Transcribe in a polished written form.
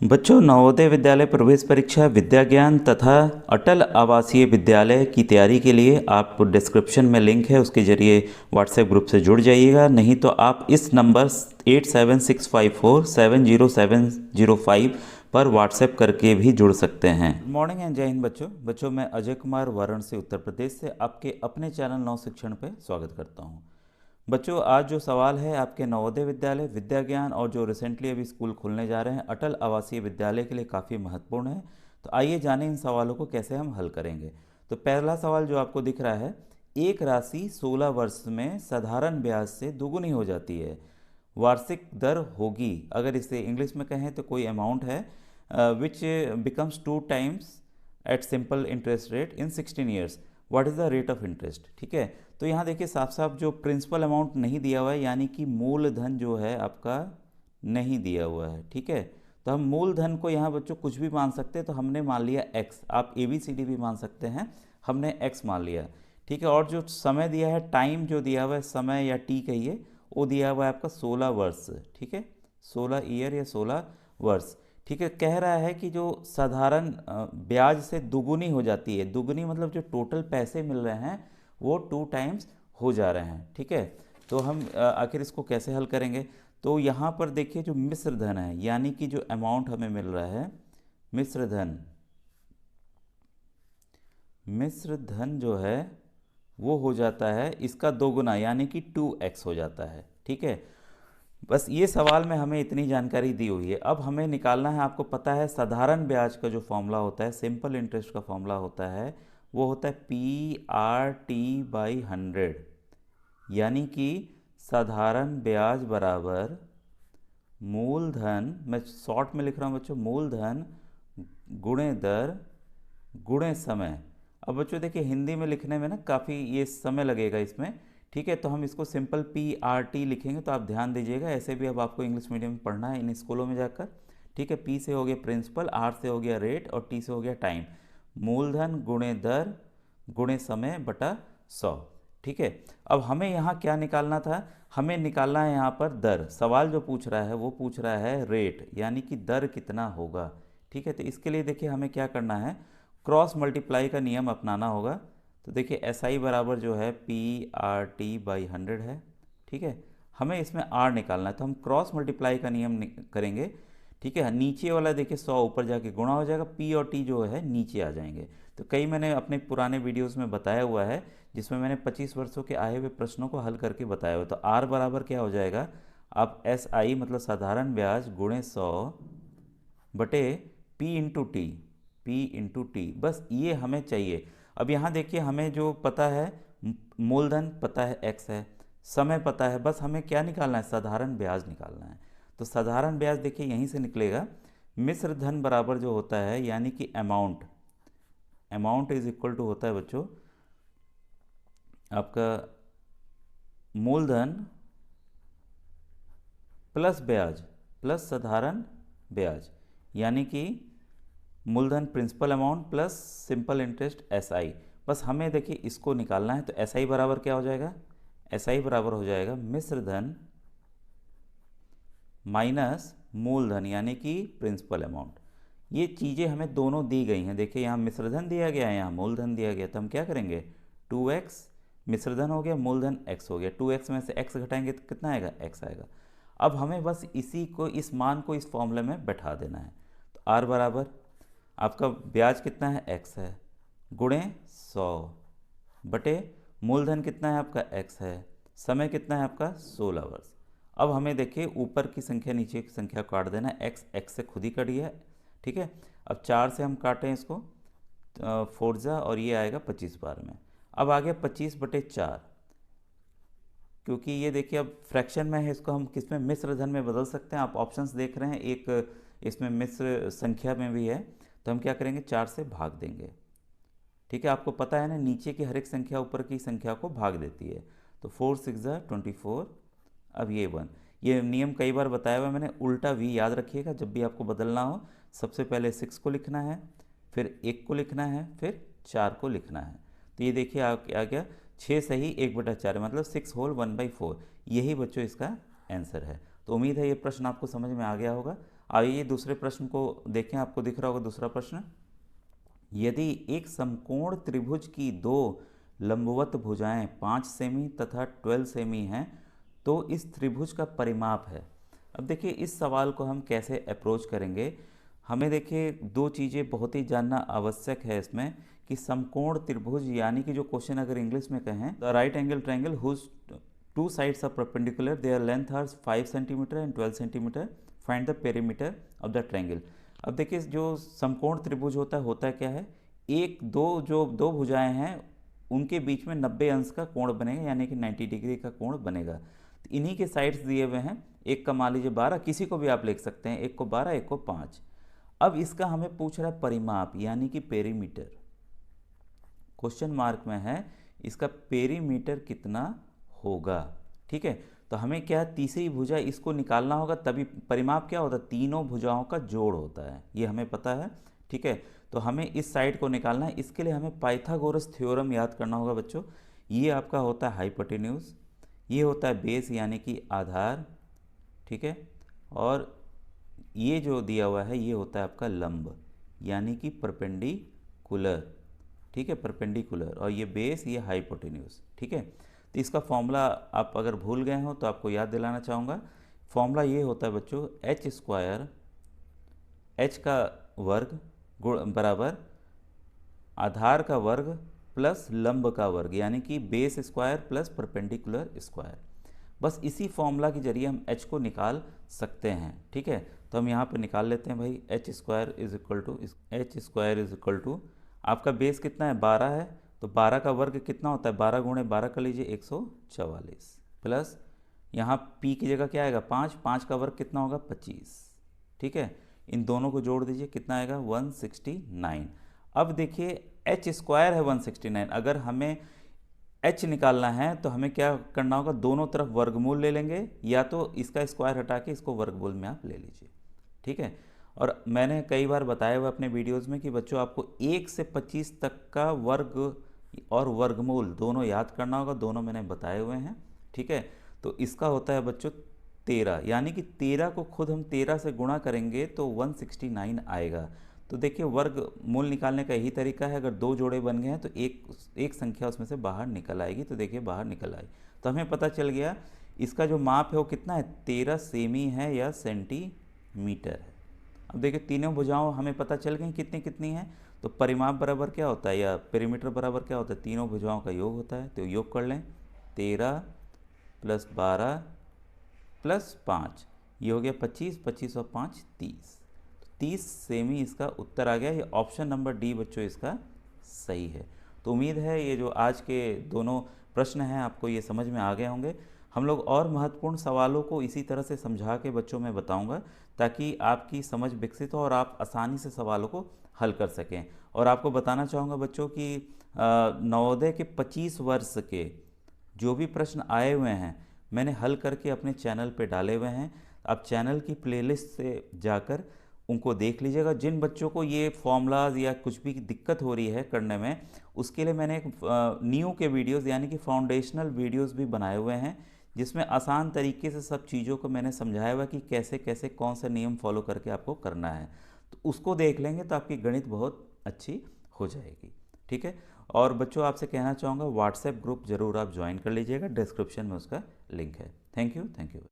बच्चों, नवोदय विद्यालय प्रवेश परीक्षा विद्या ज्ञान तथा अटल आवासीय विद्यालय की तैयारी के लिए आप डिस्क्रिप्शन में लिंक है, उसके ज़रिए व्हाट्सएप ग्रुप से जुड़ जाइएगा। नहीं तो आप इस नंबर 8765470705 पर व्हाट्सएप करके भी जुड़ सकते हैं। गुड मॉर्निंग एंड जय हिंद बच्चों, मैं अजय कुमार वाराणसी उत्तर प्रदेश से आपके अपने चैनल नव शिक्षण पे स्वागत करता हूँ। बच्चों, आज जो सवाल है आपके नवोदय विद्यालय विद्या ज्ञान और जो रिसेंटली अभी स्कूल खुलने जा रहे हैं अटल आवासीय विद्यालय के लिए काफ़ी महत्वपूर्ण है। तो आइए जानें इन सवालों को कैसे हम हल करेंगे। तो पहला सवाल जो आपको दिख रहा है, एक राशि 16 वर्ष में साधारण ब्याज से दोगुनी हो जाती है, वार्षिक दर होगी। अगर इसे इंग्लिश में कहें तो कोई अमाउंट है which becomes 2 times at simple interest rate in 16 years, what is the rate of interest. ठीक है, तो यहाँ देखिए साफ साफ जो प्रिंसिपल अमाउंट नहीं दिया हुआ है, यानी कि मूलधन जो है आपका नहीं दिया हुआ है। ठीक है, तो हम मूलधन को यहाँ बच्चों कुछ भी मान सकते हैं, तो हमने मान लिया x। आप ABCD भी मान सकते हैं, हमने x मान लिया। ठीक है, और जो समय दिया है, टाइम जो दिया हुआ है, समय या t कहिए, वो दिया हुआ है आपका 16 वर्ष। ठीक है, 16 ईयर या 16 वर्ष। ठीक है, कह रहा है कि जो साधारण ब्याज से दुगुनी हो जाती है, दुगुनी मतलब जो टोटल पैसे मिल रहे हैं वो 2 टाइम्स हो जा रहे हैं। ठीक है, तो हम आखिर इसको कैसे हल करेंगे। तो यहाँ पर देखिए जो मिश्र धन है, यानी कि जो अमाउंट हमें मिल रहा है मिश्र धन, मिश्र धन जो है वो हो जाता है इसका दोगुना, यानी कि 2x हो जाता है। ठीक है, बस ये सवाल में हमें इतनी जानकारी दी हुई है। अब हमें निकालना है, आपको पता है साधारण ब्याज का जो फॉर्मूला होता है, सिंपल इंटरेस्ट का फॉर्मूला होता है, वो होता है PRT/100, यानी कि साधारण ब्याज बराबर मूलधन, मैं शॉर्ट में लिख रहा हूँ बच्चों, मूलधन गुणे दर गुणे समय। अब बच्चों देखिए हिंदी में लिखने में ना काफ़ी ये समय लगेगा इसमें। ठीक है, तो हम इसको सिंपल PRT लिखेंगे। तो आप ध्यान दीजिएगा, ऐसे भी अब आपको इंग्लिश मीडियम में पढ़ना है इन स्कूलों में जाकर। ठीक है, P से हो गया प्रिंसिपल, R से हो गया रेट और T से हो गया टाइम। मूलधन गुणे दर गुणे समय बटा 100। ठीक है, अब हमें यहाँ क्या निकालना था, हमें निकालना है यहाँ पर दर। सवाल जो पूछ रहा है वो पूछ रहा है रेट, यानी कि दर कितना होगा। ठीक है, तो इसके लिए देखिए हमें क्या करना है, क्रॉस मल्टीप्लाई का नियम अपनाना होगा। तो देखिए SI बराबर जो है PRT/100 है। ठीक है, हमें इसमें R निकालना है, तो हम क्रॉस मल्टीप्लाई का नियम करेंगे। ठीक है, नीचे वाला देखिए 100 ऊपर जाके गुणा हो जाएगा, P और T जो है नीचे आ जाएंगे। तो कई मैंने अपने पुराने वीडियोस में बताया हुआ है, जिसमें मैंने 25 वर्षों के आए हुए प्रश्नों को हल करके बताया हुआ। तो R बराबर क्या हो जाएगा, आप SI मतलब साधारण ब्याज गुणे 100 बटे P/T, P/T, बस ये हमें चाहिए। अब यहाँ देखिए हमें जो पता है, मूलधन पता है x है, समय पता है, बस हमें क्या निकालना है, साधारण ब्याज निकालना है। तो साधारण ब्याज देखिए यहीं से निकलेगा, मिश्र धन बराबर जो होता है, यानी कि amount, amount is equal to होता है बच्चों आपका मूलधन प्लस ब्याज प्लस साधारण ब्याज, यानी कि मूलधन principal amount plus simple interest SI। बस हमें देखिए इसको निकालना है। तो SI बराबर क्या हो जाएगा, SI बराबर हो जाएगा मिश्र धन माइनस मूलधन, यानी कि प्रिंसिपल अमाउंट। ये चीज़ें हमें दोनों दी गई हैं। देखिए यहाँ मिश्रधन दिया गया है, यहाँ मूलधन दिया गया, तो हम क्या करेंगे, 2x मिश्रधन हो गया, मूलधन x हो गया, 2x में से x घटाएंगे तो कितना आएगा, x आएगा। अब हमें बस इसी को, इस मान को इस फॉर्मूले में बैठा देना है। तो R बराबर आपका ब्याज कितना है, x है, गुणे 100 बटे मूलधन कितना है आपका, x है, समय कितना है आपका 16 वर्ष। अब हमें देखिए ऊपर की संख्या नीचे की संख्या काट देना है, x से खुद ही कट गया। ठीक है, अब 4 से हम काटें इसको, 4 और ये आएगा 25 बार में। अब आ गया 25/4, क्योंकि ये देखिए अब फ्रैक्शन में है, इसको हम किस में, मिश्र धन में बदल सकते हैं। आप ऑप्शंस देख रहे हैं, एक इसमें मिश्र संख्या में भी है, तो हम क्या करेंगे, 4 से भाग देंगे। ठीक है, आपको पता है ना, नीचे की हर एक संख्या ऊपर की संख्या को भाग देती है। तो 4 6 24। अब ये 1, ये नियम कई बार बताया हुआ मैंने, उल्टा V याद रखिएगा। जब भी आपको बदलना हो, सबसे पहले 6 को लिखना है, फिर 1 को लिखना है, फिर 4 को लिखना है। तो ये देखिए आ गया 6 सही 1/4, मतलब 6 होल 1/4। यही बच्चों इसका आंसर है। तो उम्मीद है ये प्रश्न आपको समझ में आ गया होगा। आइए दूसरे प्रश्न को देखें, आपको दिख रहा होगा दूसरा प्रश्न। यदि एक समकोण त्रिभुज की दो लंबवत भुजाएं 5 सेमी तथा 12 सेमी हैं तो इस त्रिभुज का परिमाप है। अब देखिए इस सवाल को हम कैसे अप्रोच करेंगे। हमें देखिए दो चीज़ें बहुत ही जानना आवश्यक है इसमें कि समकोण त्रिभुज यानी कि जो क्वेश्चन अगर इंग्लिश में कहें, the right angle triangle whose two sides are perpendicular, their length are 5 centimetre and 12 centimetre, find the perimeter of the triangle. अब देखिए जो समकोण त्रिभुज होता है क्या है, एक दो भुजाएं हैं उनके बीच में 90 अंश का कोण बनेगा, यानी कि 90 डिग्री का कोण बनेगा। तो इन्हीं के साइड्स दिए हुए हैं, एक का मान लीजिए 12, किसी को भी आप लिख सकते हैं, एक को 12 एक को 5। अब इसका हमें पूछ रहा है परिमाप यानी कि पेरीमीटर, क्वेश्चन मार्क में है, इसका पेरीमीटर कितना होगा। ठीक है, तो हमें क्या तीसरी भुजा इसको निकालना होगा, तभी परिमाप क्या होता है, तीनों भुजाओं का जोड़ होता है, ये हमें पता है। ठीक है, तो हमें इस साइड को निकालना है, इसके लिए हमें पाइथागोरस थ्योरम याद करना होगा बच्चों। ये आपका होता है हाइपोटेन्यूज, ये होता है बेस यानी कि आधार। ठीक है, और ये जो दिया हुआ है ये होता है आपका लंब यानी कि परपेंडिकुलर। ठीक है, परपेंडिकुलर, और ये बेस ये हाइपोटेन्यूज। ठीक है, तो इसका फॉर्मूला आप अगर भूल गए हो तो आपको याद दिलाना चाहूँगा। फॉर्मूला ये होता है बच्चों, एच स्क्वायर, एच का वर्ग बराबर आधार का वर्ग प्लस लंब का वर्ग यानी कि base square plus perpendicular square. बस इसी फॉर्मूला के जरिए हम h को निकाल सकते हैं। ठीक है, तो हम यहाँ पे निकाल लेते हैं भाई, H square is equal to आपका बेस कितना है 12 है, तो 12 का वर्ग कितना होता है, 12 गुणे 12 कर लीजिए 144, प्लस यहाँ p की जगह क्या आएगा 5, 5 का वर्ग कितना होगा 25। ठीक है, इन दोनों को जोड़ दीजिए कितना आएगा 169। अब देखिए एच स्क्वायर है 169, अगर हमें एच निकालना है तो हमें क्या करना होगा, दोनों तरफ वर्गमूल ले लेंगे, या तो इसका स्क्वायर हटा के इसको वर्गमूल में आप ले लीजिए। ठीक है, और मैंने कई बार बताया हुआ अपने वीडियोस में कि बच्चों आपको 1 से 25 तक का वर्ग और वर्गमूल दोनों याद करना होगा, दोनों मैंने बताए हुए हैं। ठीक है, तो इसका होता है बच्चों 13, यानी कि 13 को खुद हम 13 से गुणा करेंगे तो 169 आएगा। तो देखिए वर्ग मूल निकालने का यही तरीका है, अगर दो जोड़े बन गए हैं तो एक संख्या उसमें से बाहर निकल आएगी, तो देखिए बाहर निकल आई, तो हमें पता चल गया इसका जो माप है वो कितना है 13 सेमी है या सेंटीमीटर है। अब देखिए तीनों भुजाओं हमें पता चल गई कितनी कितनी है, तो परिमाप बराबर क्या होता है या पेरीमीटर बराबर क्या होता है, तीनों भुजाओं का योग होता है, तो योग कर लें 13 प्लस 12 प्लस 5, ये हो गया 25, 25 और 5 30, 30 सेमी इसका उत्तर आ गया। ये ऑप्शन नंबर डी बच्चों इसका सही है। तो उम्मीद है ये जो आज के दोनों प्रश्न हैं आपको ये समझ में आ गए होंगे। हम लोग और महत्वपूर्ण सवालों को इसी तरह से समझा के बच्चों में बताऊंगा ताकि आपकी समझ विकसित हो और आप आसानी से सवालों को हल कर सकें। और आपको बताना चाहूँगा बच्चों कि नवोदय के 25 वर्ष के जो भी प्रश्न आए हुए हैं मैंने हल करके अपने चैनल पे डाले हुए हैं। आप चैनल की प्लेलिस्ट से जाकर उनको देख लीजिएगा। जिन बच्चों को ये फॉर्मूलाज या कुछ भी दिक्कत हो रही है करने में, उसके लिए मैंने एक न्यू के वीडियोस यानी कि फाउंडेशनल वीडियोस भी बनाए हुए हैं जिसमें आसान तरीके से सब चीज़ों को मैंने समझाया हुआ कि कैसे कैसे कौन सा नियम फॉलो करके आपको करना है। तो उसको देख लेंगे तो आपकी गणित बहुत अच्छी हो जाएगी। ठीक है, और बच्चों आपसे कहना चाहूँगा व्हाट्सएप ग्रुप ज़रूर आप ज्वाइन कर लीजिएगा, डिस्क्रिप्शन में उसका लिंक है। Thank you.